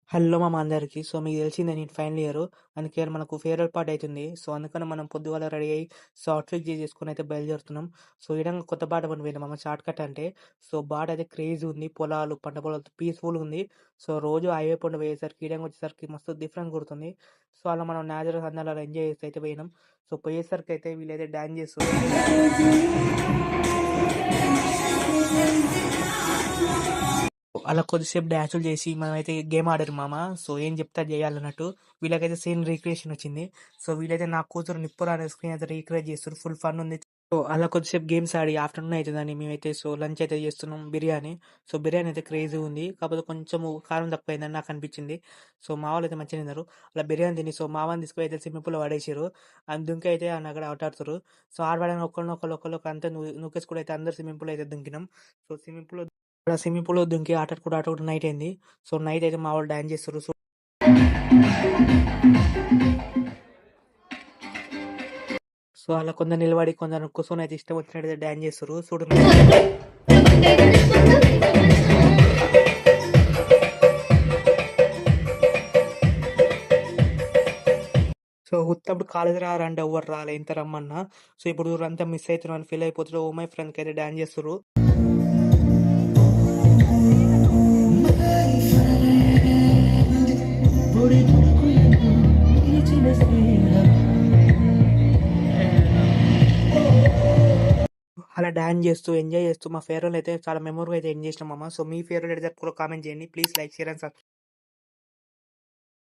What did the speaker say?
Hello మామ అందరికి. So, మీకు తెలిసిందే నేను ఫైనల్ ఇయరు. అందుకే మనకు ఫేర్‌వెల్ పార్టీ అయితుంది. సో, అందుకని మనం పొద్దుగాల రెడీ అయ్యి, సో, అవుట్‌ఫిట్ చేసేసుకొని అయితే బయలుదేరుతున్నాం. సో, ఈడంగా కొత్త బాట పని పోయినాం మామ షార్ట్ కట్ అంటే. సో, బాట అయితే క్రేజీ ఉంది. పొలాలు, పంట పొలాలతో పీస్‌ఫుల్‌గా ఉంది. సో, రోజు హైవే పొంటి పోయేసరికి, ఈడంగా వచ్చేసరికి మస్తు డిఫరెంట్ కొడుతుంది. సో, అలా మనం నేచురల్ అందాలలో ఎంజాయ్ చేస్తూ అయితే పోయినాం. సో, పోయేసరికి అయితే వీళ్ళైతే డాన్స్ చేస్తుర్రు. అలా కొద్దిసేపు డాన్సులు చేసి మనమైతే గేమ్ ఆడారు మామ. సో, ఏం చెప్తే అది చేయాలన్నట్టు. వీళ్ళకైతే సేమ్ రీక్రియేషన్ వచ్చింది. సో, వీళ్ళైతే నా కూతురు నిప్పురా అనే స్క్రీన్ అయితే రీక్రియేట్ చేస్తుర్రు. ఫుల్ ఫన్ ఉంది. సో, అలా కొద్దిసేపు గేమ్స్ ఆడి ఆఫ్టర్‌నూన్ అయితుందని మేమైతే సో, లంచ్ అయితే చేస్తున్నాం బిర్యానీ. సో, బిర్యానీ అయితే క్రేజీగా ఉంది. కాకపోతే కొంచెము కారం తక్కువైందని నాకు అనిపించింది. సో, మా వాళ్ళైతే మంచిగా తిన్నారు. అలా బిర్యానీ తిని సో, మా వాడిని తీసుకుపోయి అయితే స్విమ్మింగ్ పూల్‌లో పడేసిర్రు. అండ్ దుంకి అయితే అక్కడ ఆట ఆడుతుర్రు. సో, ఆడవాడని ఒకళ్ళనొకళ్ళు అంతా నూకేసుకుంటూ అయితే అందరూ స్విమ్మింగ్ పూల్‌లో అయితే దుంకినాం. సో, స్విమ్మింగ్ పూల్‌లో దుంకి ఆట ఆడుకుంటూ నైట్ అయింది. సో, నైట్ అయితే మా వాళ్ళు డాన్స్ చేస్తుర్రు. సో, అలా కొందరు నిలబడి, కొందరు కూర్చొని అయితే ఇష్టం వచ్చినట్టు డాన్స్ చేస్తుర్రు. చూడు సో, ఉత్తప్పుడు కాలేజీ రారంటే ఎవ్వరు రాలే ఎంత రమ్మన్నా. సో, ఇప్పుడు అంతా మిస్ అయితున్నాం అని ఫీల్ అయిపోతుర్రు. ఓ మై ఫ్రెండ్స్‌కి అయితే డాన్స్ చేస్తుర్రు. అలా డాన్స్ చేస్తూ, ఎంజాయ్ చేస్తూ మా ఫేర్‌వెల్ అయితే చాలా మెమరబుల్‌గా అయితే ఎండ్ చేసినాం మామ. సో, మీ ఫేర్‌వెల్ ఎట్లా జరుపుకున్నారో కామెంట్ చేయండి. Please like, share and subscribe.